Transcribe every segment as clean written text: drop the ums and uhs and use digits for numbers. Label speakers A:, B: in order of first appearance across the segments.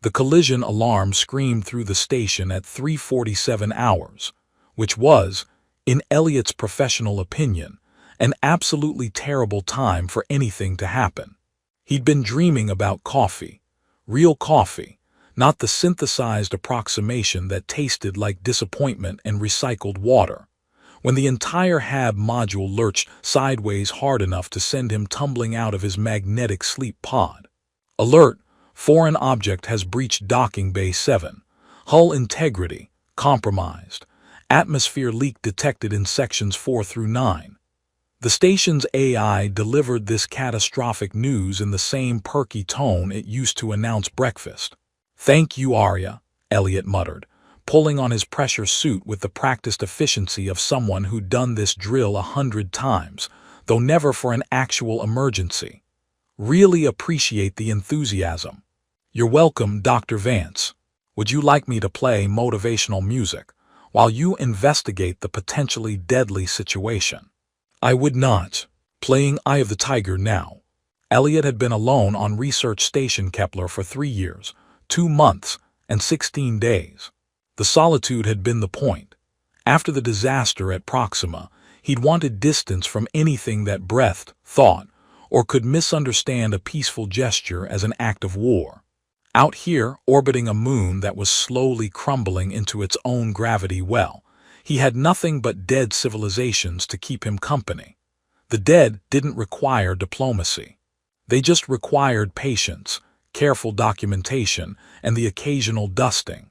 A: The collision alarm screamed through the station at 3:47 hours, which was, in Elliot's professional opinion, an absolutely terrible time for anything to happen. He'd been dreaming about coffee, real coffee, not the synthesized approximation that tasted like disappointment and recycled water, when the entire HAB module lurched sideways hard enough to send him tumbling out of his magnetic sleep pod. Alert! Foreign object has breached docking bay 7. Hull integrity compromised. Atmosphere leak detected in sections 4 through 9. The station's AI delivered this catastrophic news in the same perky tone it used to announce breakfast. "Thank you, Arya," Elliot muttered, pulling on his pressure suit with the practiced efficiency of someone who'd done this drill 100 times, though never for an actual emergency. "Really appreciate the enthusiasm." "You're welcome, Dr. Vance. Would you like me to play motivational music while you investigate the potentially deadly situation?" "I would not." Playing Eye of the Tiger now. Elliot had been alone on Research Station Kepler for 3 years, 2 months, and 16 days. The solitude had been the point. After the disaster at Proxima, he'd wanted distance from anything that breathed, thought, or could misunderstand a peaceful gesture as an act of war. Out here, orbiting a moon that was slowly crumbling into its own gravity well, he had nothing but dead civilizations to keep him company. The dead didn't require diplomacy. They just required patience, careful documentation, and the occasional dusting.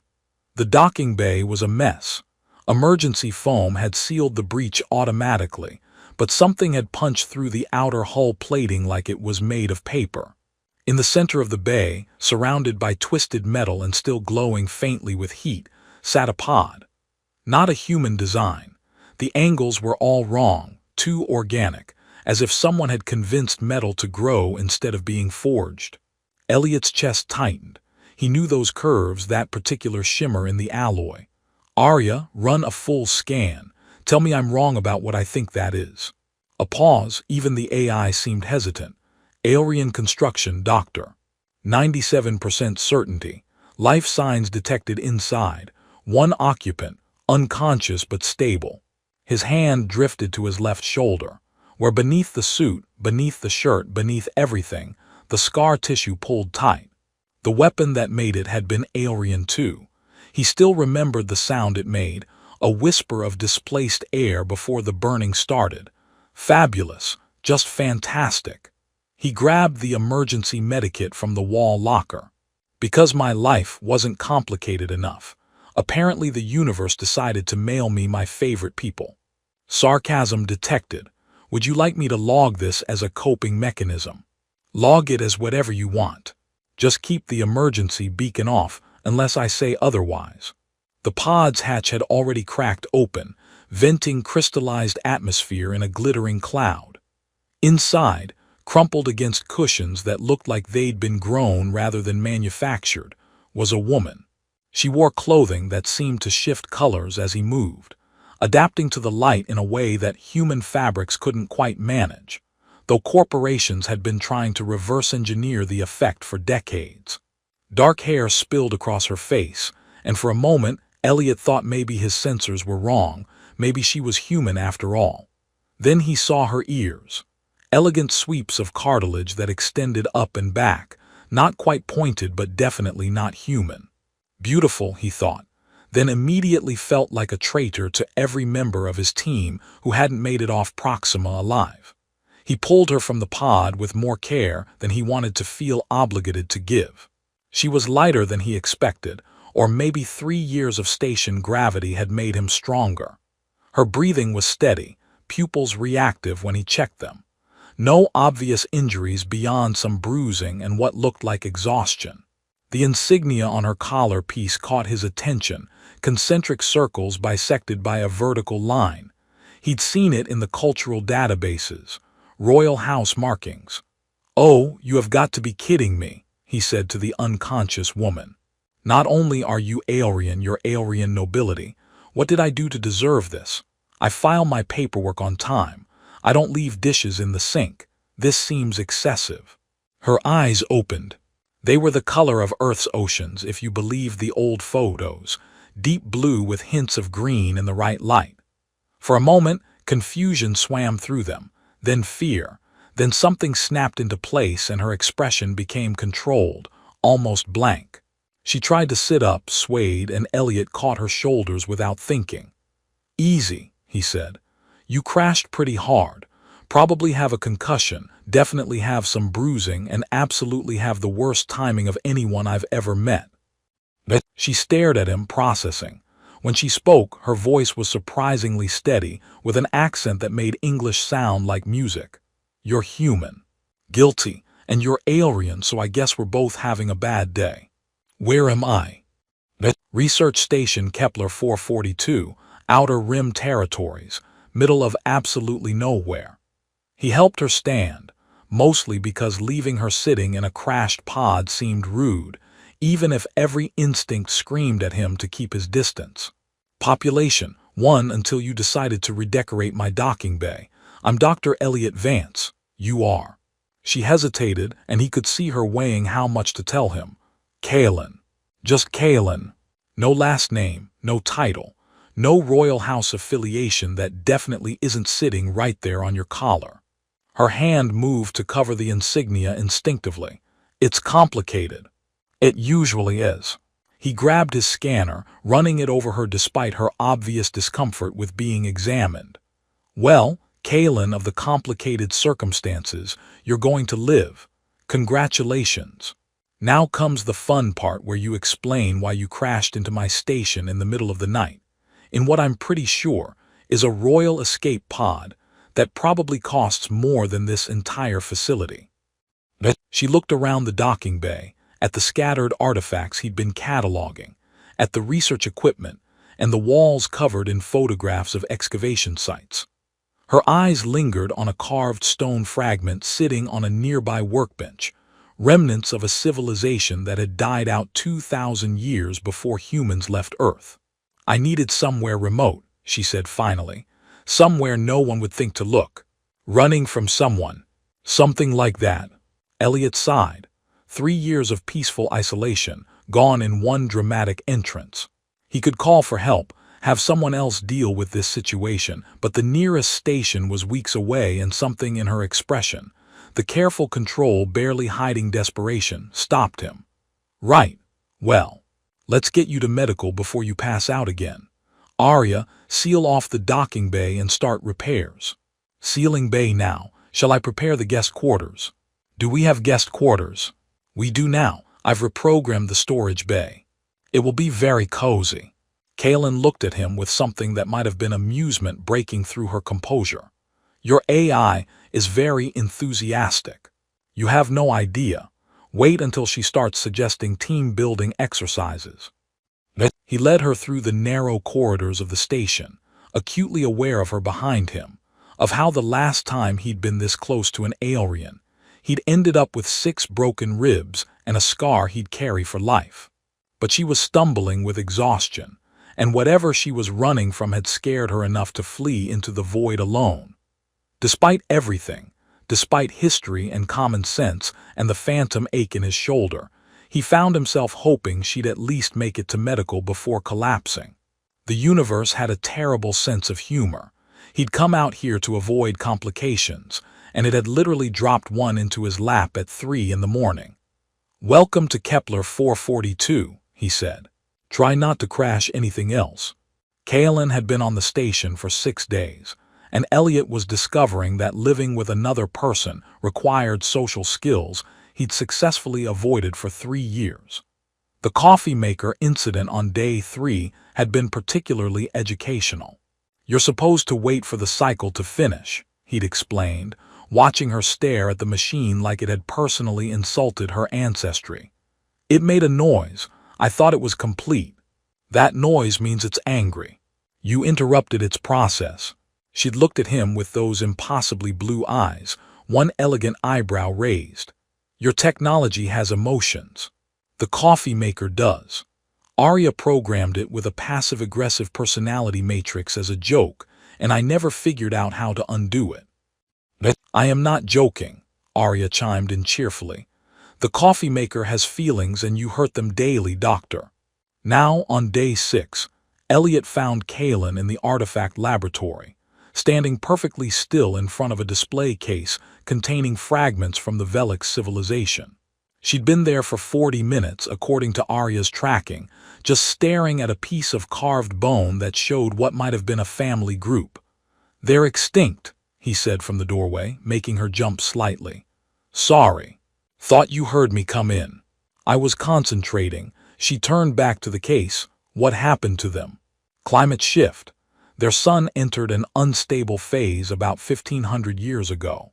A: The docking bay was a mess. Emergency foam had sealed the breach automatically, but something had punched through the outer hull plating like it was made of paper. In the center of the bay, surrounded by twisted metal and still glowing faintly with heat, sat a pod. Not a human design. The angles were all wrong, too organic, as if someone had convinced metal to grow instead of being forged. Elliot's chest tightened. He knew those curves, that particular shimmer in the alloy. "Arya, run a full scan. Tell me I'm wrong about what I think that is." A pause. Even the AI seemed hesitant. "Alien construction, Doctor. 97% certainty. Life signs detected inside. 1 occupant, unconscious but stable." His hand drifted to his left shoulder, where beneath the suit, beneath the shirt, beneath everything, the scar tissue pulled tight. The weapon that made it had been alien too. He still remembered the sound it made, a whisper of displaced air before the burning started. Fabulous, just fantastic. He grabbed the emergency medikit from the wall locker. "Because my life wasn't complicated enough. Apparently the universe decided to mail me my favorite people." Sarcasm detected. "Would you like me to log this as a coping mechanism?" "Log it as whatever you want. Just keep the emergency beacon off unless I say otherwise." The pod's hatch had already cracked open, venting crystallized atmosphere in a glittering cloud. Inside, crumpled against cushions that looked like they'd been grown rather than manufactured, was a woman. She wore clothing that seemed to shift colors as he moved, adapting to the light in a way that human fabrics couldn't quite manage, though corporations had been trying to reverse engineer the effect for decades. Dark hair spilled across her face, and for a moment Elliot thought maybe his sensors were wrong, maybe she was human after all. Then he saw her ears. Elegant sweeps of cartilage that extended up and back, not quite pointed but definitely not human. Beautiful, he thought, then immediately felt like a traitor to every member of his team who hadn't made it off Proxima alive. He pulled her from the pod with more care than he wanted to feel obligated to give. She was lighter than he expected, or maybe 3 years of station gravity had made him stronger. Her breathing was steady, pupils reactive when he checked them. No obvious injuries beyond some bruising and what looked like exhaustion. The insignia on her collar piece caught his attention, concentric circles bisected by a vertical line. He'd seen it in the cultural databases, royal house markings. "Oh, you have got to be kidding me," he said to the unconscious woman. "Not only are you alien, you're alien nobility. What did I do to deserve this? I file my paperwork on time. I don't leave dishes in the sink. This seems excessive." Her eyes opened. They were the color of Earth's oceans, if you believed the old photos, deep blue with hints of green in the right light. For a moment, confusion swam through them, then fear, then something snapped into place and her expression became controlled, almost blank. She tried to sit up, swayed, and Elliot caught her shoulders without thinking. "Easy," he said. "You crashed pretty hard. Probably have a concussion, definitely have some bruising, and absolutely have the worst timing of anyone I've ever met." She stared at him, processing. When she spoke, her voice was surprisingly steady, with an accent that made English sound like music. "You're human. Guilty. And you're alien, so I guess we're both having a bad day. Where am I?" "Research Station Kepler 442, Outer Rim Territories, middle of absolutely nowhere." He helped her stand, mostly because leaving her sitting in a crashed pod seemed rude, even if every instinct screamed at him to keep his distance. "Population, 1 until you decided to redecorate my docking bay. I'm Dr. Elliot Vance. You are." She hesitated, and he could see her weighing how much to tell him. "Kalen. Just Kalen. No last name, no title, no royal house affiliation that definitely isn't sitting right there on your collar." Her hand moved to cover the insignia instinctively. "It's complicated." "It usually is." He grabbed his scanner, running it over her despite her obvious discomfort with being examined. "Well, Kalen of the complicated circumstances, you're going to live. Congratulations. Now comes the fun part where you explain why you crashed into my station in the middle of the night, in what I'm pretty sure is a royal escape pod that probably costs more than this entire facility." She looked around the docking bay, at the scattered artifacts he'd been cataloging, at the research equipment, and the walls covered in photographs of excavation sites. Her eyes lingered on a carved stone fragment sitting on a nearby workbench, remnants of a civilization that had died out 2,000 years before humans left Earth. "I needed somewhere remote," she said finally, "somewhere no one would think to look. Running from someone. Something like that." Elliot sighed. 3 years of peaceful isolation, gone in one dramatic entrance. He could call for help, have someone else deal with this situation, but the nearest station was weeks away, and something in her expression, the careful control barely hiding desperation, stopped him. "Right. Well, let's get you to medical before you pass out again. Arya, seal off the docking bay and start repairs." "Sealing bay now. Shall I prepare the guest quarters?" "Do we have guest quarters?" "We do now. I've reprogrammed the storage bay. It will be very cozy." Kalen looked at him with something that might have been amusement breaking through her composure. "Your AI is very enthusiastic. You have no idea. Wait until she starts suggesting team-building exercises." He led her through the narrow corridors of the station, acutely aware of her behind him, of how the last time he'd been this close to an alien, he'd ended up with 6 broken ribs and a scar he'd carry for life. But she was stumbling with exhaustion, and whatever she was running from had scared her enough to flee into the void alone. Despite everything, despite history and common sense and the phantom ache in his shoulder, he found himself hoping she'd at least make it to medical before collapsing. The universe had a terrible sense of humor. He'd come out here to avoid complications, and it had literally dropped one into his lap at 3 in the morning. "Welcome to Kepler 442, he said. "Try not to crash anything else." Kalen had been on the station for 6 days, and Elliot was discovering that living with another person required social skills he'd successfully avoided for 3 years. The coffee maker incident on day 3 had been particularly educational. "You're supposed to wait for the cycle to finish," he'd explained, watching her stare at the machine like it had personally insulted her ancestry. "It made a noise. I thought it was complete. That noise means it's angry. You interrupted its process." She'd looked at him with those impossibly blue eyes, one elegant eyebrow raised. "Your technology has emotions. The coffee maker does. Arya programmed it with a passive-aggressive personality matrix as a joke, and I never figured out how to undo it." "I am not joking," Arya chimed in cheerfully. The coffee maker has feelings and you hurt them daily, Doctor. Now, on day 6, Elliot found Kaylin in the artifact laboratory, standing perfectly still in front of a display case containing fragments from the Velix civilization. She'd been there for 40 minutes, according to Arya's tracking, just staring at a piece of carved bone that showed what might have been a family group. "They're extinct," he said from the doorway, making her jump slightly. "Sorry. Thought you heard me come in. I was concentrating." She turned back to the case. "What happened to them?" "Climate shift. Their sun entered an unstable phase about 1,500 years ago.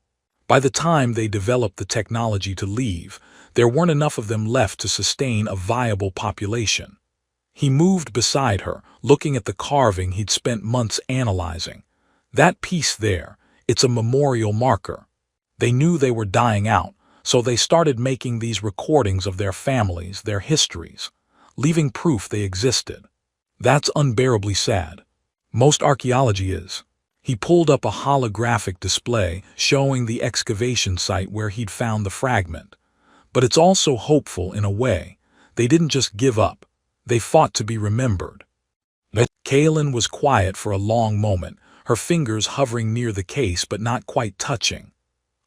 A: By the time they developed the technology to leave, there weren't enough of them left to sustain a viable population." He moved beside her, looking at the carving he'd spent months analyzing. "That piece there, it's a memorial marker. They knew they were dying out, so they started making these recordings of their families, their histories, leaving proof they existed. That's unbearably sad. Most archaeology is." He pulled up a holographic display showing the excavation site where he'd found the fragment. "But it's also hopeful in a way. They didn't just give up. They fought to be remembered." Kaylin was quiet for a long moment, her fingers hovering near the case but not quite touching.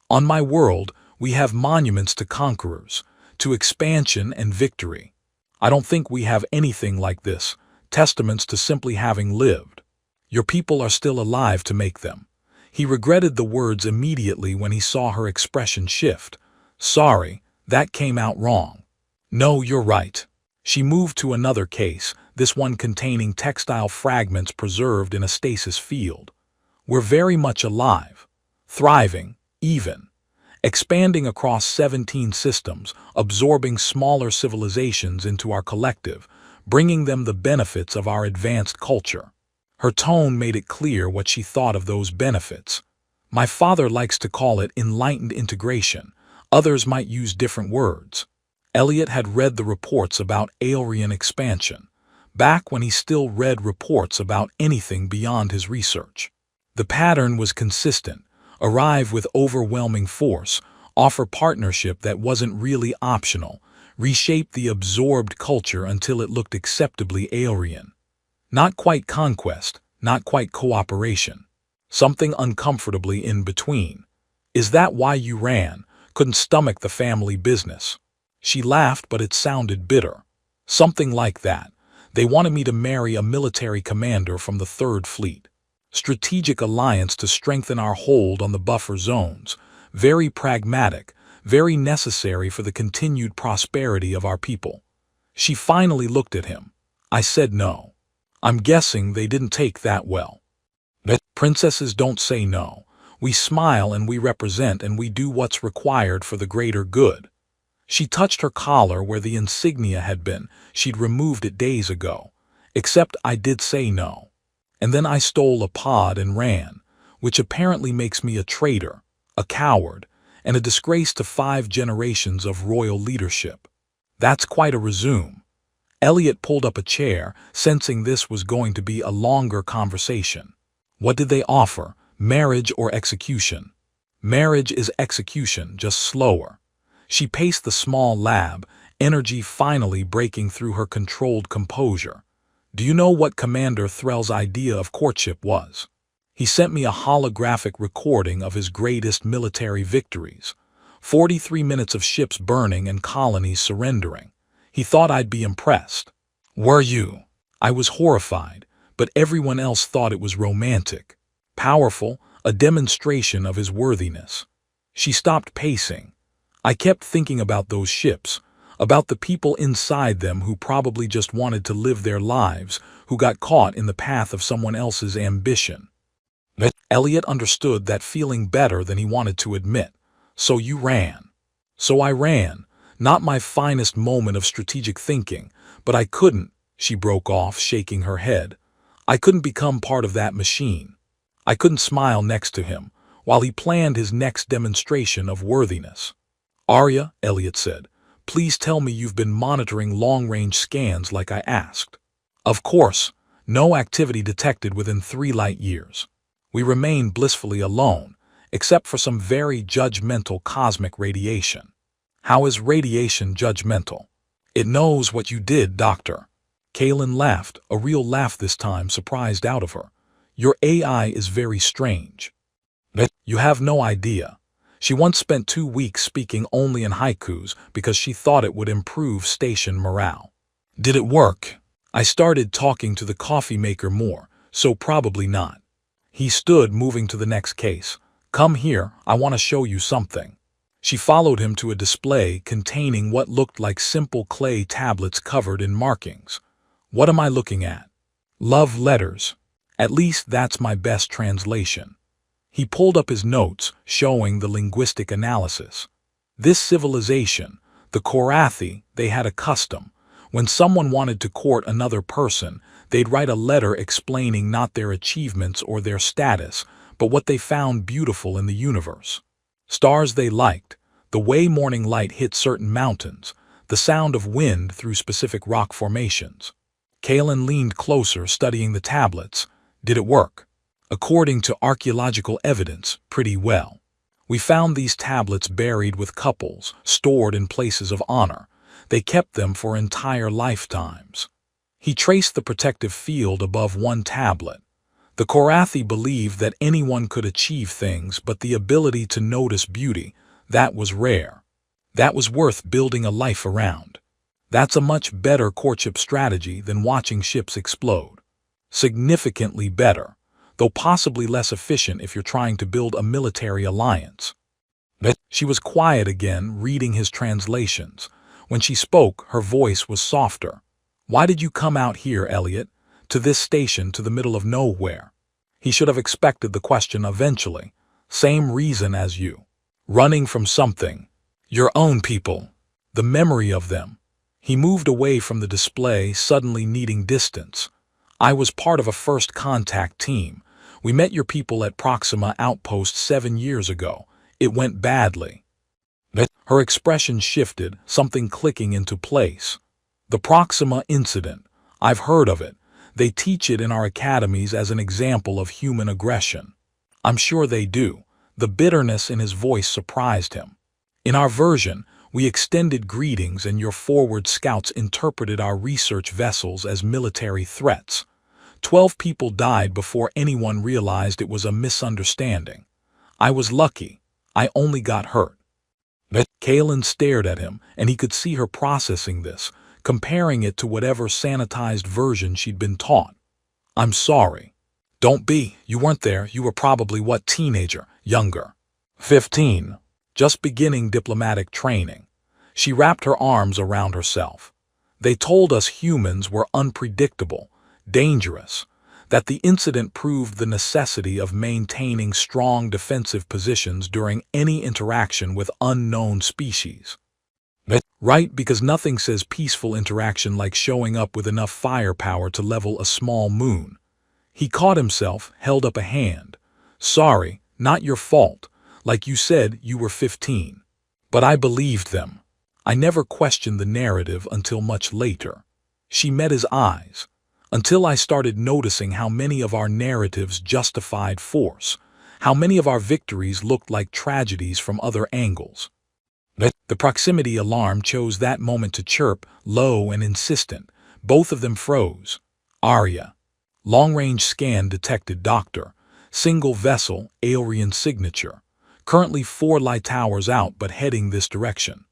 A: "On my world, we have monuments to conquerors, to expansion and victory. I don't think we have anything like this, testaments to simply having lived. Your people are still alive to make them." He regretted the words immediately when he saw her expression shift. "Sorry, that came out wrong." "No, you're right." She moved to another case, this one containing textile fragments preserved in a stasis field. "We're very much alive, thriving, even, expanding across 17 systems, absorbing smaller civilizations into our collective, bringing them the benefits of our advanced culture." Her tone made it clear what she thought of those benefits. "My father likes to call it enlightened integration. Others might use different words." Elliot had read the reports about Aelrian expansion, back when he still read reports about anything beyond his research. The pattern was consistent: arrive with overwhelming force, offer partnership that wasn't really optional, reshape the absorbed culture until it looked acceptably Aelrian. Not quite conquest, not quite cooperation. Something uncomfortably in between. "Is that why you ran? Couldn't stomach the family business?" She laughed, but it sounded bitter. "Something like that. They wanted me to marry a military commander from the 3rd Fleet. Strategic alliance to strengthen our hold on the buffer zones. Very pragmatic, very necessary for the continued prosperity of our people." She finally looked at him. "I said no. I'm guessing they didn't take that well." "Princesses don't say no. We smile and we represent and we do what's required for the greater good." She touched her collar where the insignia had been. She'd removed it days ago. "Except I did say no. And then I stole a pod and ran, which apparently makes me a traitor, a coward, and a disgrace to 5 generations of royal leadership. That's quite a resume." Elliot pulled up a chair, sensing this was going to be a longer conversation. "What did they offer? Marriage or execution?" "Marriage is execution, just slower." She paced the small lab, energy finally breaking through her controlled composure. "Do you know what Commander Threll's idea of courtship was? He sent me a holographic recording of his greatest military victories. 43 minutes of ships burning and colonies surrendering. He thought I'd be impressed." "Were you?" "I was horrified, but everyone else thought it was romantic. Powerful, a demonstration of his worthiness." She stopped pacing. "I kept thinking about those ships, about the people inside them who probably just wanted to live their lives, who got caught in the path of someone else's ambition." Elliot understood that feeling better than he wanted to admit. "So you ran." "So I ran. Not my finest moment of strategic thinking, but I couldn't," she broke off, shaking her head. "I couldn't become part of that machine. I couldn't smile next to him, while he planned his next demonstration of worthiness." "Arya," Elliot said, "please tell me you've been monitoring long-range scans like I asked." "Of course. No activity detected within 3 light years. We remain blissfully alone, except for some very judgmental cosmic radiation." How is radiation judgmental? It knows what you did, Doctor. Kalen laughed, a real laugh this time, surprised out of her. Your AI is very strange. You have no idea. She once spent 2 weeks speaking only in haikus because she thought it would improve station morale. Did it work? I started talking to the coffee maker more, so probably not. He stood, moving to the next case. Come here, I want to show you something. She followed him to a display containing what looked like simple clay tablets covered in markings. What am I looking at? Love letters. At least that's my best translation. He pulled up his notes, showing the linguistic analysis. This civilization, the Korathi, they had a custom. When someone wanted to court another person, they'd write a letter explaining not their achievements or their status, but what they found beautiful in the universe. Stars they liked, the way morning light hit certain mountains, the sound of wind through specific rock formations. Kalen leaned closer, studying the tablets. Did it work? According to archaeological evidence, pretty well. We found these tablets buried with couples, stored in places of honor. They kept them for entire lifetimes. He traced the protective field above one tablet. The Korathi believed that anyone could achieve things, but the ability to notice beauty, that was rare. That was worth building a life around. That's a much better courtship strategy than watching ships explode. Significantly better, though possibly less efficient if you're trying to build a military alliance. She was quiet again, reading his translations. When she spoke, her voice was softer. Why did you come out here, Elliot? To this station, to the middle of nowhere? He should have expected the question eventually. Same reason as you. Running from something. Your own people. The memory of them. He moved away from the display, suddenly needing distance. I was part of a first contact team. We met your people at Proxima Outpost 7 years ago. It went badly. Her expression shifted, something clicking into place. The Proxima incident. I've heard of it. They teach it in our academies as an example of human aggression. I'm sure they do. The bitterness in his voice surprised him. In our version, we extended greetings and your forward scouts interpreted our research vessels as military threats. 12 people died before anyone realized it was a misunderstanding. I was lucky. I only got hurt. Kalen stared at him, and he could see her processing this, comparing it to whatever sanitized version she'd been taught. I'm sorry. Don't be. You weren't there. You were probably what teenager? Younger. 15. Just beginning diplomatic training. She wrapped her arms around herself. They told us humans were unpredictable, dangerous, that the incident proved the necessity of maintaining strong defensive positions during any interaction with unknown species. Right, because nothing says peaceful interaction like showing up with enough firepower to level a small moon. He caught himself, held up a hand. Sorry, not your fault. Like you said, you were 15. But I believed them. I never questioned the narrative until much later. She met his eyes. Until I started noticing how many of our narratives justified force, how many of our victories looked like tragedies from other angles. The proximity alarm chose that moment to chirp, low and insistent. Both of them froze. Arya. Long-range scan detected Doctor. Single vessel, Aelrian signature. Currently 4 light towers out but heading this direction.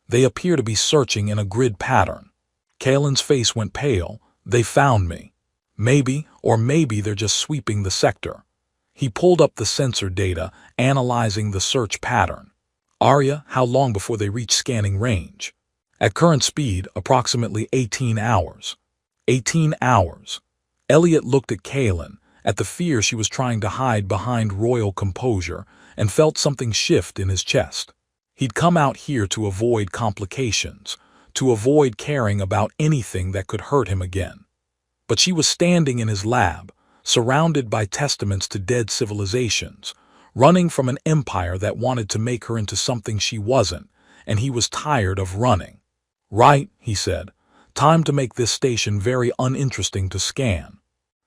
A: They appear to be searching in a grid pattern. Kalen's face went pale. They found me. Maybe, or maybe they're just sweeping the sector. He pulled up the sensor data, analyzing the search pattern. Arya, how long before they reach scanning range? At current speed, approximately 18 hours. 18 hours. Elliot looked at Kalen, at the fear she was trying to hide behind royal composure, and felt something shift in his chest. He'd come out here to avoid complications, to avoid caring about anything that could hurt him again. But she was standing in his lab, surrounded by testaments to dead civilizations, running from an empire that wanted to make her into something she wasn't, and he was tired of running. Right, he said. Time to make this station very uninteresting to scan.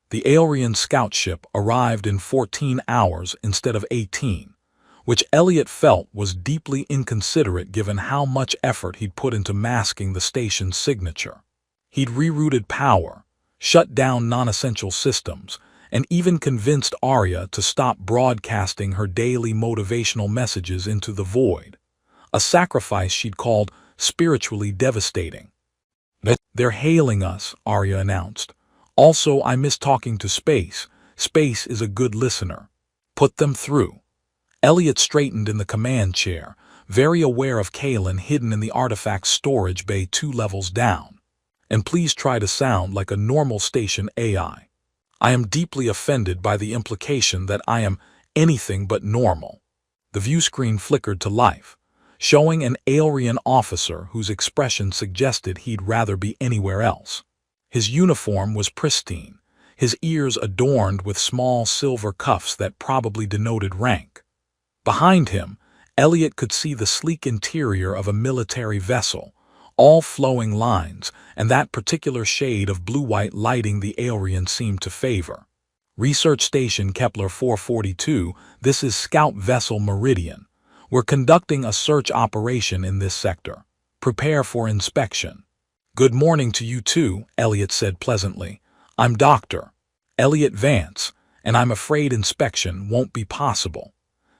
A: The Aelrian scout ship arrived in 14 hours instead of 18. which Elliot felt was deeply inconsiderate given how much effort he'd put into masking the station's signature. He'd rerouted power, shut down non-essential systems, and even convinced Arya to stop broadcasting her daily motivational messages into the void, a sacrifice she'd called spiritually devastating. "They're hailing us," Arya announced. "Also, I miss talking to Space. Space is a good listener. Put them through." Elliot straightened in the command chair, very aware of Kalen hidden in the artifact storage bay 2 levels down. "And please try to sound like a normal station AI. I am deeply offended by the implication that I am anything but normal." The view screen flickered to life, showing an Aelrian officer whose expression suggested he'd rather be anywhere else. His uniform was pristine, his ears adorned with small silver cuffs that probably denoted rank. Behind him, Elliot could see the sleek interior of a military vessel, all flowing lines, and that particular shade of blue-white lighting the Aelrian seemed to favor. "Research Station Kepler 442, this is Scout Vessel Meridian. We're conducting a search operation in this sector. Prepare for inspection." "Good morning to you too," Elliot said pleasantly. "I'm Dr. Elliot Vance, and I'm afraid inspection won't be possible.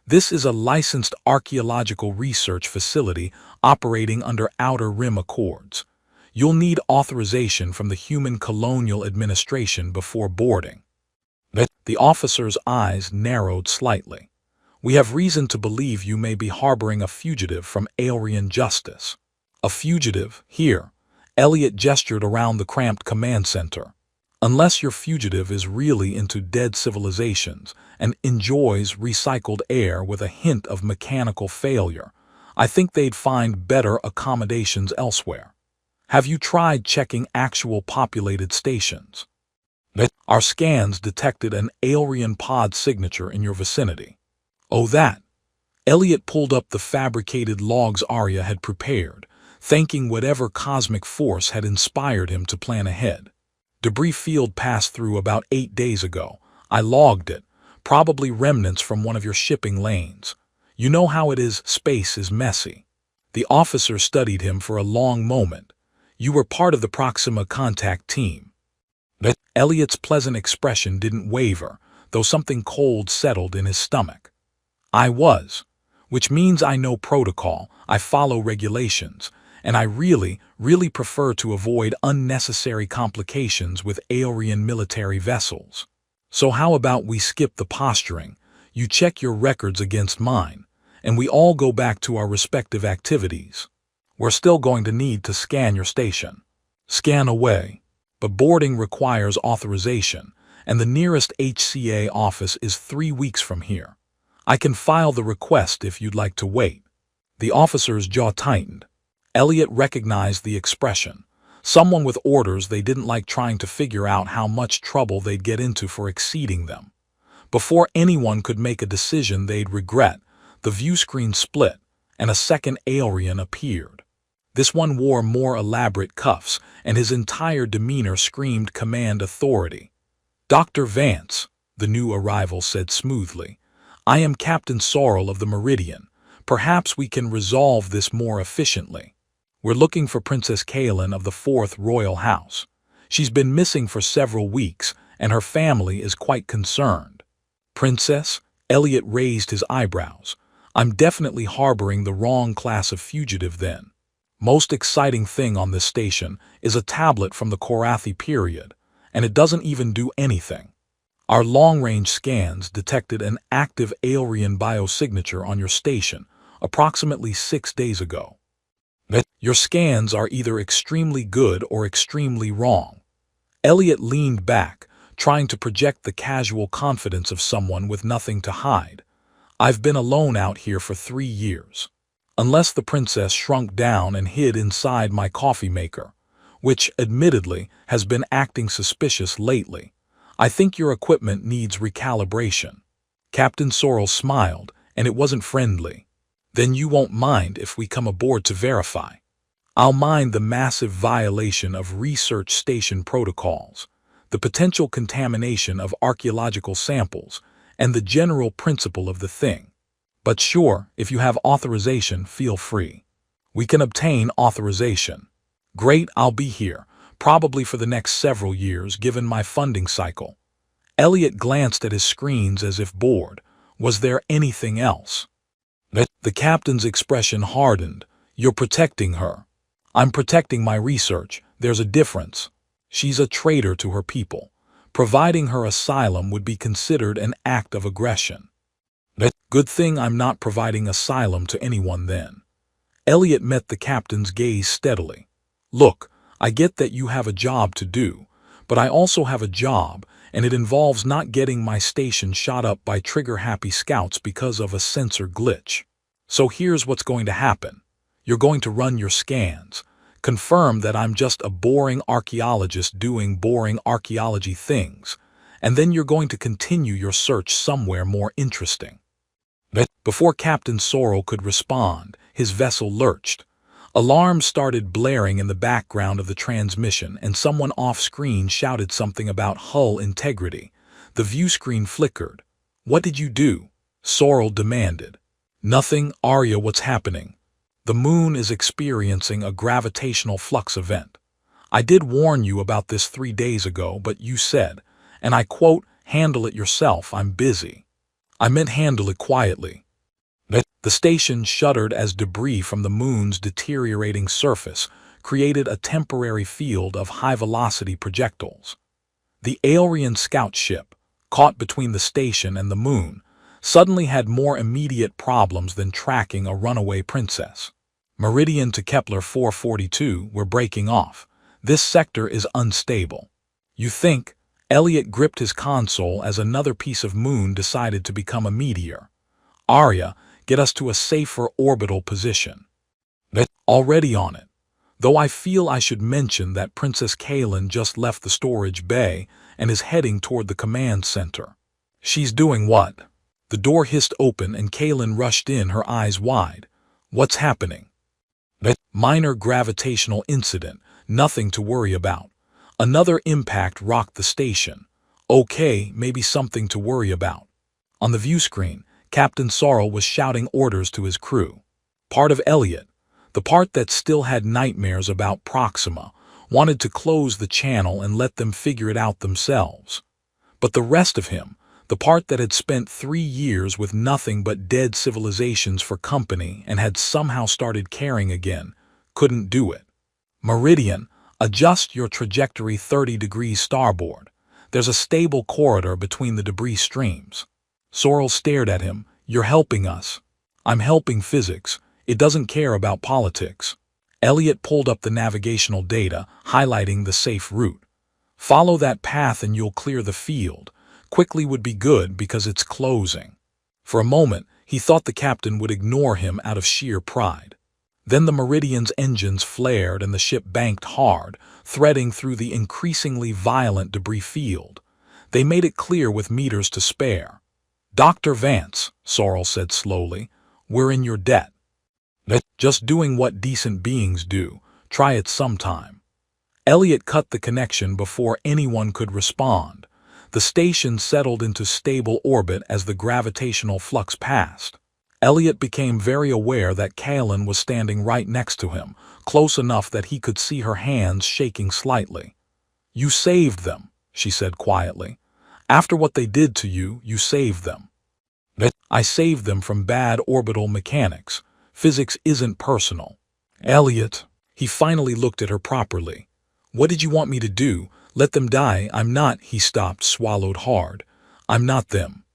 A: This is a licensed archaeological research facility operating under Outer Rim Accords. You'll need authorization from the Human Colonial Administration before boarding." The officer's eyes narrowed slightly. "We have reason to believe you may be harboring a fugitive from Aelrian justice." "A fugitive, here." Elliot gestured around the cramped command center. "Unless your fugitive is really into dead civilizations and enjoys recycled air with a hint of mechanical failure, I think they'd find better accommodations elsewhere. Have you tried checking actual populated stations?" "Our scans detected an Aelrian pod signature in your vicinity." "Oh, that." Elliot pulled up the fabricated logs Arya had prepared, thanking whatever cosmic force had inspired him to plan ahead. "Debris field passed through about 8 days ago. I logged it, probably remnants from one of your shipping lanes. You know how it is, space is messy." The officer studied him for a long moment. "You were part of the Proxima contact team." Elliot's pleasant expression didn't waver, though something cold settled in his stomach. "I was. Which means I know protocol, I follow regulations, and I really prefer to avoid unnecessary complications with Aelrian military vessels. So how about we skip the posturing, you check your records against mine, and we all go back to our respective activities. We're still going to need to scan your station." "Scan away. But boarding requires authorization, and the nearest HCA office is 3 weeks from here. I can file the request if you'd like to wait." The officer's jaw tightened. Elliot recognized the expression. Someone with orders they didn't like trying to figure out how much trouble they'd get into for exceeding them. Before anyone could make a decision they'd regret, the view screen split, and a second Aelrian appeared. This one wore more elaborate cuffs, and his entire demeanor screamed command authority. "Dr. Vance," the new arrival said smoothly, "I am Captain Sorrel of the Meridian. Perhaps we can resolve this more efficiently. We're looking for Princess Kalen of the 4th Royal House. She's been missing for several weeks, and her family is quite concerned." "Princess?" Elliot raised his eyebrows. "I'm definitely harboring the wrong class of fugitive then. Most exciting thing on this station is a tablet from the Korathi period, and it doesn't even do anything. Our long-range scans detected an active Aelrian biosignature on your station approximately 6 days ago. Your scans are either extremely good or extremely wrong." Elliot leaned back, trying to project the casual confidence of someone with nothing to hide. "I've been alone out here for 3 years. Unless the princess shrunk down and hid inside my coffee maker, which, admittedly, has been acting suspicious lately, I think your equipment needs recalibration." Captain Sorrel smiled, and it wasn't friendly. "Then you won't mind if we come aboard to verify." "I'll mind the massive violation of research station protocols, the potential contamination of archaeological samples, and the general principle of the thing. But sure, if you have authorization, feel free. We can obtain authorization. Great, I'll be here, probably for the next several years given my funding cycle. Elliot glanced at his screens as if bored. Was there anything else? The captain's expression hardened. You're protecting her. I'm protecting my research. There's a difference. She's a traitor to her people. Providing her asylum would be considered an act of aggression. Good thing I'm not providing asylum to anyone then. Elliot met the captain's gaze steadily. Look, I get that you have a job to do, but I also have a job, and it involves not getting my station shot up by trigger-happy scouts because of a sensor glitch. So here's what's going to happen. You're going to run your scans, confirm that I'm just a boring archaeologist doing boring archaeology things, and then you're going to continue your search somewhere more interesting. Before Captain Sorrel could respond, his vessel lurched. Alarms started blaring in the background of the transmission, and someone off-screen shouted something about hull integrity. The view screen flickered. What did you do? Sorrel demanded. Nothing, Arya, what's happening? The moon is experiencing a gravitational flux event. I did warn you about this 3 days ago, but you said, and I quote, handle it yourself, I'm busy. I meant handle it quietly. The station shuddered as debris from the moon's deteriorating surface created a temporary field of high-velocity projectiles. The Aelrian scout ship, caught between the station and the moon, suddenly had more immediate problems than tracking a runaway princess. Meridian to Kepler 442 were breaking off. This sector is unstable. You think? Elliot gripped his console as another piece of moon decided to become a meteor. Arya, get us to a safer orbital position. Already on it. Though I feel I should mention that Princess Kaelin just left the storage bay and is heading toward the command center. She's doing what? The door hissed open and Kaelin rushed in, her eyes wide. What's happening? Minor gravitational incident, nothing to worry about. Another impact rocked the station. Okay, maybe something to worry about. On the view screen, Captain Sorrel was shouting orders to his crew. Part of Elliot, the part that still had nightmares about Proxima, wanted to close the channel and let them figure it out themselves. But the rest of him, the part that had spent 3 years with nothing but dead civilizations for company and had somehow started caring again, couldn't do it. Meridian, adjust your trajectory 30 degrees starboard. There's a stable corridor between the debris streams. Sorrel stared at him. You're helping us. I'm helping physics. It doesn't care about politics. Elliot pulled up the navigational data, highlighting the safe route. Follow that path and you'll clear the field. Quickly would be good because it's closing. For a moment, he thought the captain would ignore him out of sheer pride. Then the Meridian's engines flared and the ship banked hard, threading through the increasingly violent debris field. They made it clear with meters to spare. Dr. Vance, Sorrel said slowly, we're in your debt. Just doing what decent beings do. Try it sometime. Elliot cut the connection before anyone could respond. The station settled into stable orbit as the gravitational flux passed. Elliot became very aware that Kaelin was standing right next to him, close enough that he could see her hands shaking slightly. You saved them, she said quietly. After what they did to you, you saved them. I saved them from bad orbital mechanics. Physics isn't personal. Elliot, he finally looked at her properly. What did you want me to do? Let them die? I'm not. He stopped, swallowed hard. I'm not them.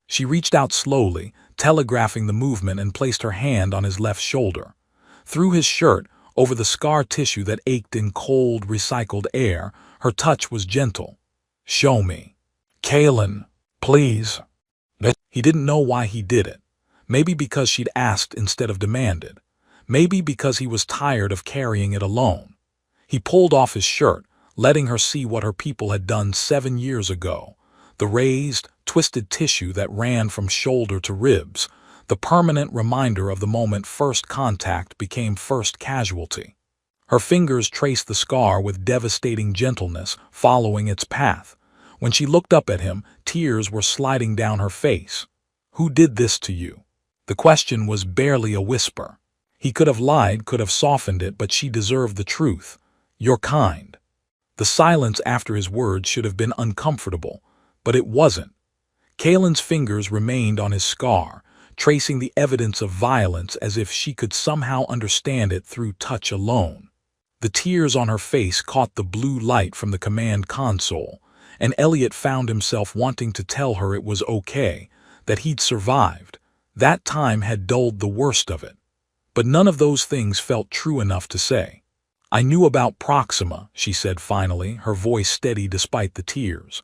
A: She reached out slowly, telegraphing the movement, and placed her hand on his left shoulder. Through his shirt, over the scar tissue that ached in cold, recycled air, her touch was gentle. Show me. Kaelin, please. He didn't know why he did it. Maybe because she'd asked instead of demanded. Maybe because he was tired of carrying it alone. He pulled off his shirt, letting her see what her people had done 7 years ago. The raised, twisted tissue that ran from shoulder to ribs, the permanent reminder of the moment first contact became first casualty. Her fingers traced the scar with devastating gentleness, following its path. When she looked up at him, tears were sliding down her face. Who did this to you? The question was barely a whisper. He could have lied, could have softened it, but she deserved the truth. You're kind. The silence after his words should have been uncomfortable, but it wasn't. Kaelin's fingers remained on his scar, tracing the evidence of violence as if she could somehow understand it through touch alone. The tears on her face caught the blue light from the command console, and Elliot found himself wanting to tell her it was okay, that he'd survived. That time had dulled the worst of it. But none of those things felt true enough to say. I knew about Proxima, she said finally, her voice steady despite the tears.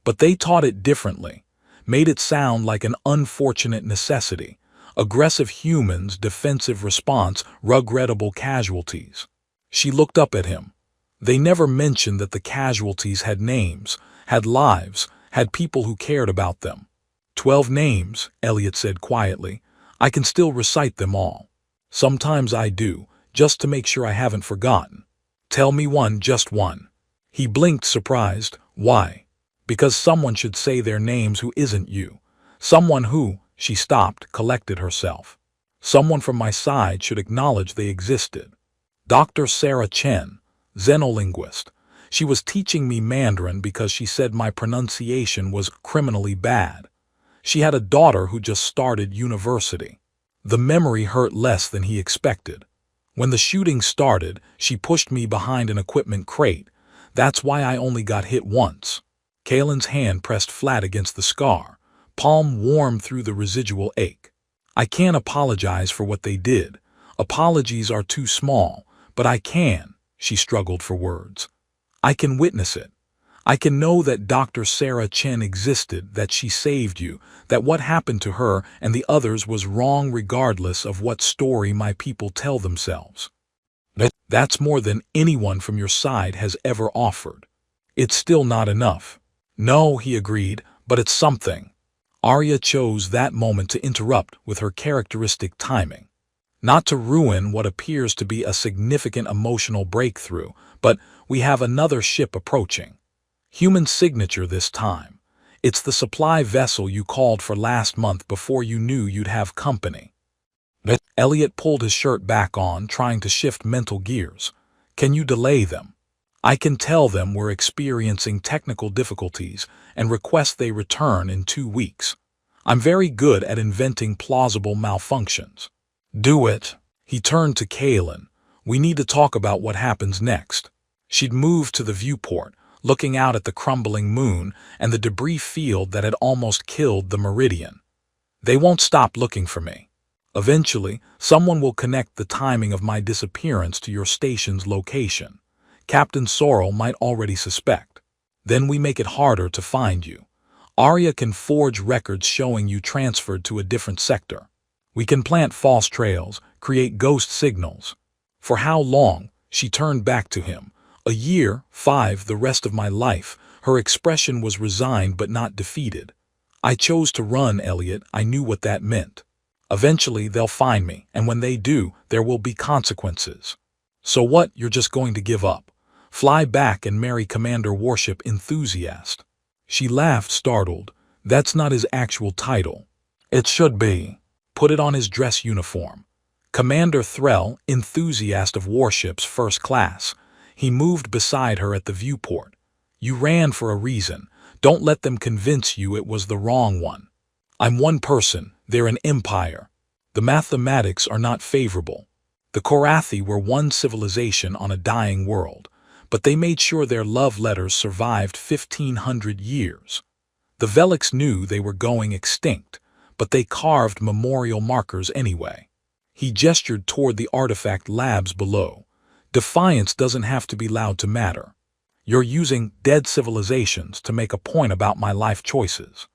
A: But they taught it differently, made it sound like an unfortunate necessity. Aggressive humans, defensive response, regrettable casualties. She looked up at him. They never mentioned that the casualties had names, had lives, had people who cared about them. 12 names, Elliot said quietly. I can still recite them all. Sometimes I do, just to make sure I haven't forgotten. Tell me one, just one. He blinked, surprised. Why? Because someone should say their names who isn't you. Someone who, she stopped, collected herself. Someone from my side should acknowledge they existed. Dr. Sarah Chen, xenolinguist. She was teaching me Mandarin because she said my pronunciation was criminally bad. She had a daughter who just started university. The memory hurt less than he expected. When the shooting started, she pushed me behind an equipment crate. That's why I only got hit once. Kaelin's hand pressed flat against the scar, palm warm through the residual ache. I can't apologize for what they did. Apologies are too small, but I can, she struggled for words. I can witness it. I can know that Dr. Sarah Chen existed, that she saved you, that what happened to her and the others was wrong regardless of what story my people tell themselves. That's more than anyone from your side has ever offered. It's still not enough. No, he agreed, but it's something. Arya chose that moment to interrupt with her characteristic timing. Not to ruin what appears to be a significant emotional breakthrough, but we have another ship approaching. Human signature this time. It's the supply vessel you called for last month before you knew you'd have company. Elliot pulled his shirt back on, trying to shift mental gears. Can you delay them? I can tell them we're experiencing technical difficulties and request they return in 2 weeks. I'm very good at inventing plausible malfunctions. Do it. He turned to Kaelin. We need to talk about what happens next. She'd moved to the viewport, looking out at the crumbling moon and the debris field that had almost killed the Meridian. They won't stop looking for me. Eventually, someone will connect the timing of my disappearance to your station's location. Captain Sorrel might already suspect. Then we make it harder to find you. Arya can forge records showing you transferred to a different sector. We can plant false trails, create ghost signals. For how long? She turned back to him. A year, 5, the rest of my life. Her expression was resigned but not defeated. I chose to run, Elliot. I knew what that meant. Eventually they'll find me, and when they do, there will be consequences. So what, you're just going to give up? Fly back and marry Commander Warship Enthusiast? She laughed, startled. That's not his actual title. It should be. Put it on his dress uniform. Commander Threll, Enthusiast of Warships, First Class. He moved beside her at the viewport. You ran for a reason. Don't let them convince you it was the wrong one. I'm one person. They're an empire. The mathematics are not favorable. The Korathi were one civilization on a dying world, but they made sure their love letters survived 1,500 years. The Veliks knew they were going extinct, but they carved memorial markers anyway. He gestured toward the artifact labs below. Defiance doesn't have to be loud to matter. You're using dead civilizations to make a point about my life choices.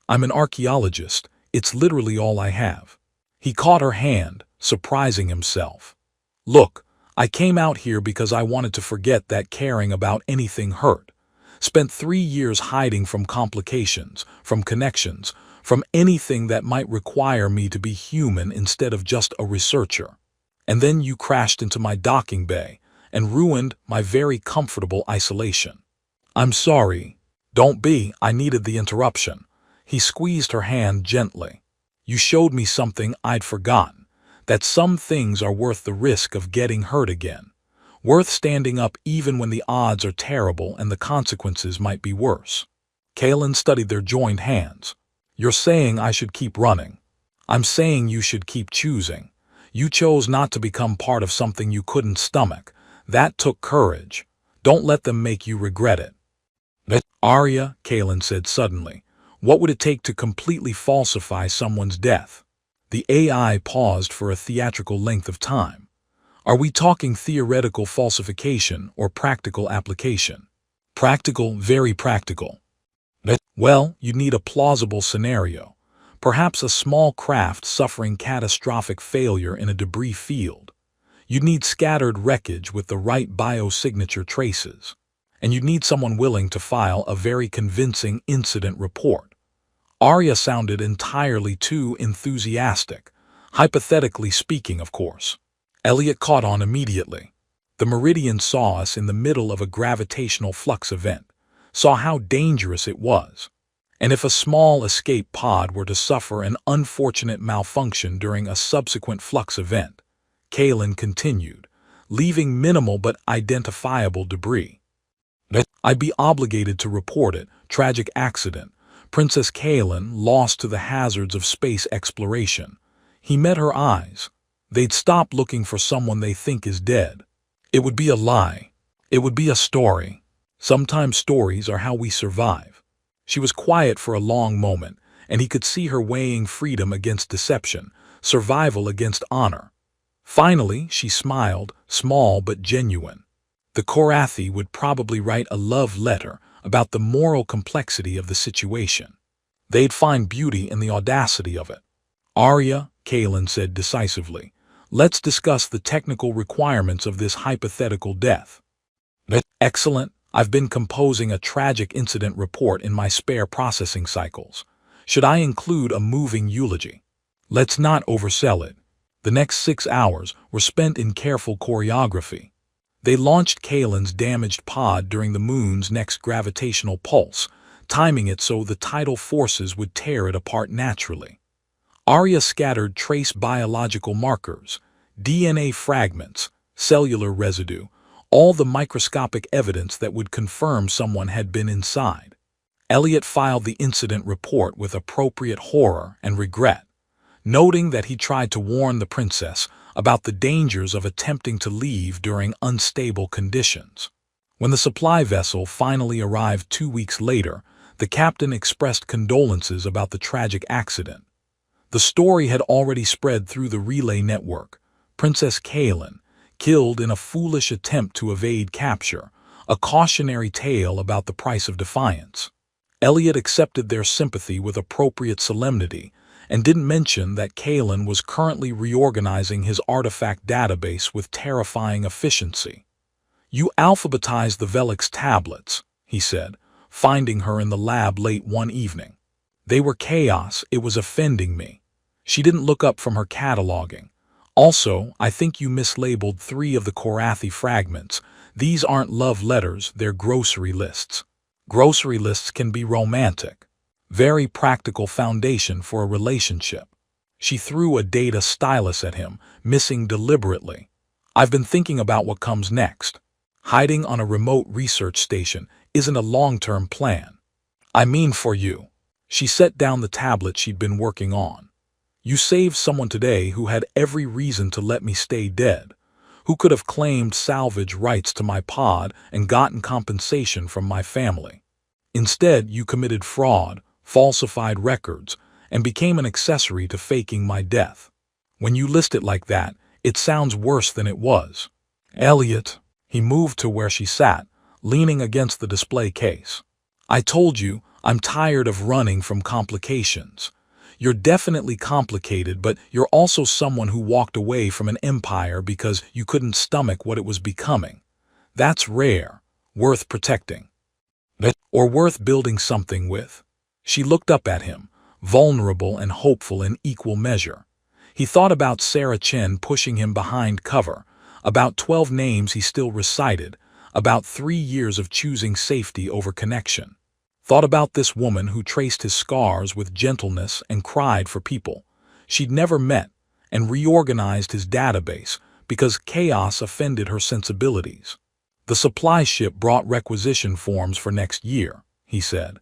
A: I'm an archaeologist. It's literally all I have. He caught her hand, surprising himself. Look, I came out here because I wanted to forget that caring about anything hurt. Spent 3 years hiding from complications, from connections, from anything that might require me to be human instead of just a researcher. And then you crashed into my docking bay and ruined my very comfortable isolation. I'm sorry. Don't be. I needed the interruption. He squeezed her hand gently. You showed me something I'd forgotten, that some things are worth the risk of getting hurt again, worth standing up even when the odds are terrible and the consequences might be worse. Kalen studied their joined hands. You're saying I should keep running. I'm saying you should keep choosing. You chose not to become part of something you couldn't stomach. That took courage. Don't let them make you regret it. Arya, Kalen said suddenly, what would it take to completely falsify someone's death? The AI paused for a theatrical length of time. Are we talking theoretical falsification or practical application? Practical, very practical. Well, you'd need a plausible scenario. Perhaps a small craft suffering catastrophic failure in a debris field. You'd need scattered wreckage with the right biosignature traces. And you'd need someone willing to file a very convincing incident report. Arya sounded entirely too enthusiastic, hypothetically speaking, of course. Elliot caught on immediately. The Meridian saw us in the middle of a gravitational flux event, saw how dangerous it was. And if a small escape pod were to suffer an unfortunate malfunction during a subsequent flux event, Kalen continued, leaving minimal but identifiable debris. I'd be obligated to report it. Tragic accident. Princess Kalen lost to the hazards of space exploration. He met her eyes. They'd stop looking for someone they think is dead. It would be a lie. It would be a story. Sometimes stories are how we survive. She was quiet for a long moment, and he could see her weighing freedom against deception, survival against honor. Finally, she smiled, small but genuine. The Korathi would probably write a love letter about the moral complexity of the situation. They'd find beauty in the audacity of it. Arya, Kalen said decisively, let's discuss the technical requirements of this hypothetical death. Excellent. I've been composing a tragic incident report in my spare processing cycles. Should I include a moving eulogy? Let's not oversell it. The next 6 hours were spent in careful choreography. They launched Kalen's damaged pod during the moon's next gravitational pulse, timing it so the tidal forces would tear it apart naturally. Arya scattered trace biological markers, DNA fragments, cellular residue, all the microscopic evidence that would confirm someone had been inside. Elliot filed the incident report with appropriate horror and regret, noting that he tried to warn the princess about the dangers of attempting to leave during unstable conditions. When the supply vessel finally arrived 2 weeks later, the captain expressed condolences about the tragic accident. The story had already spread through the relay network. Princess Kalen, killed in a foolish attempt to evade capture, a cautionary tale about the price of defiance. Elliot accepted their sympathy with appropriate solemnity, and didn't mention that Kalen was currently reorganizing his artifact database with terrifying efficiency. You alphabetized the Velix tablets, he said, finding her in the lab late one evening. They were chaos. It was offending me. She didn't look up from her cataloging. Also, I think you mislabeled 3 of the Korathi fragments. These aren't love letters, they're grocery lists. Grocery lists can be romantic. Very practical foundation for a relationship. She threw a data stylus at him, missing deliberately. I've been thinking about what comes next. Hiding on a remote research station isn't a long-term plan. I mean for you. She set down the tablet she'd been working on. You saved someone today who had every reason to let me stay dead, who could have claimed salvage rights to my pod and gotten compensation from my family. Instead, you committed fraud, falsified records, and became an accessory to faking my death. When you list it like that, it sounds worse than it was. Elliot, he moved to where she sat, leaning against the display case. I told you, I'm tired of running from complications. You're definitely complicated, but you're also someone who walked away from an empire because you couldn't stomach what it was becoming. That's rare, worth protecting. Or worth building something with. She looked up at him, vulnerable and hopeful in equal measure. He thought about Sarah Chen pushing him behind cover, about 12 names he still recited, about 3 years of choosing safety over connection. Thought about this woman who traced his scars with gentleness and cried for people, she'd never met, and reorganized his database because chaos offended her sensibilities. The supply ship brought requisition forms for next year, he said.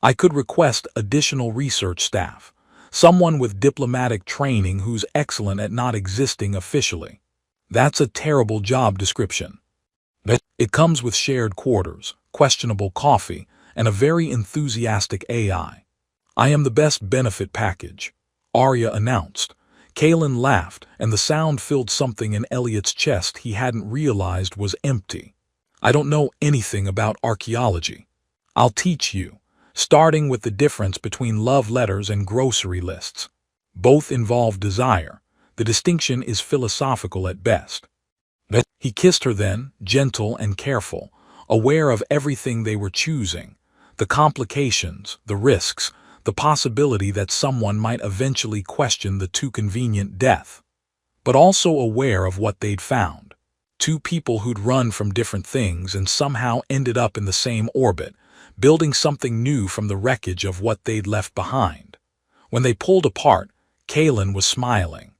A: I could request additional research staff, someone with diplomatic training who's excellent at not existing officially. That's a terrible job description. It comes with shared quarters, questionable coffee, and a very enthusiastic AI. I am the best benefit package, Arya announced. Kalen laughed, and the sound filled something in Elliot's chest he hadn't realized was empty. I don't know anything about archaeology. I'll teach you, starting with the difference between love letters and grocery lists. Both involve desire. The distinction is philosophical at best. He kissed her then, gentle and careful, aware of everything they were choosing, the complications, the risks, the possibility that someone might eventually question the too convenient death, but also aware of what they'd found. Two people who'd run from different things and somehow ended up in the same orbit, building something new from the wreckage of what they'd left behind. When they pulled apart, Kalen was smiling.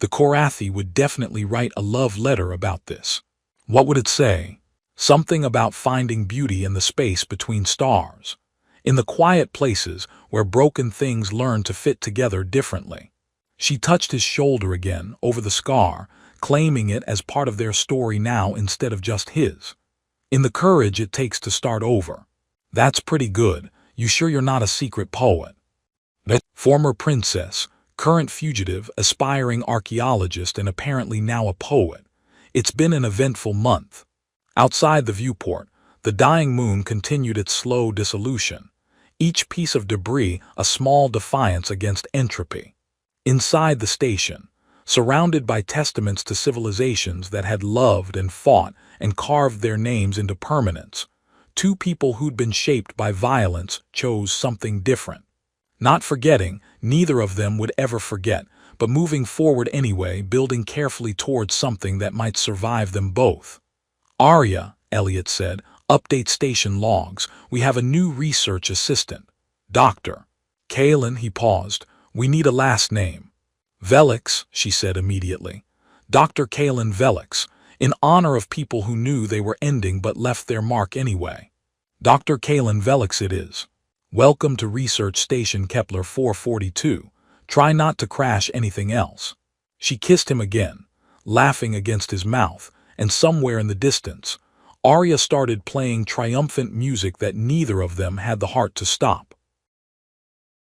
A: The Korathi would definitely write a love letter about this. What would it say? Something about finding beauty in the space between stars, in the quiet places where broken things learn to fit together differently. She touched his shoulder again, over the scar, claiming it as part of their story now instead of just his. In the courage it takes to start over. That's pretty good. You sure you're not a secret poet? Former princess, current fugitive, aspiring archaeologist, and apparently now a poet. It's been an eventful month. Outside the viewport, the dying moon continued its slow dissolution, each piece of debris a small defiance against entropy. Inside the station, surrounded by testaments to civilizations that had loved and fought and carved their names into permanence, two people who'd been shaped by violence chose something different. Not forgetting, neither of them would ever forget, but moving forward anyway, building carefully towards something that might survive them both. Arya, Elliot said, update station logs. We have a new research assistant. Doctor. Kalen, he paused. We need a last name. Velix, she said immediately. Dr. Kalen Velix, in honor of people who knew they were ending but left their mark anyway. Dr. Kalen Velix it is. Welcome to Research Station Kepler 442. Try not to crash anything else. She kissed him again, laughing against his mouth, and somewhere in the distance, Arya started playing triumphant music that neither of them had the heart to stop.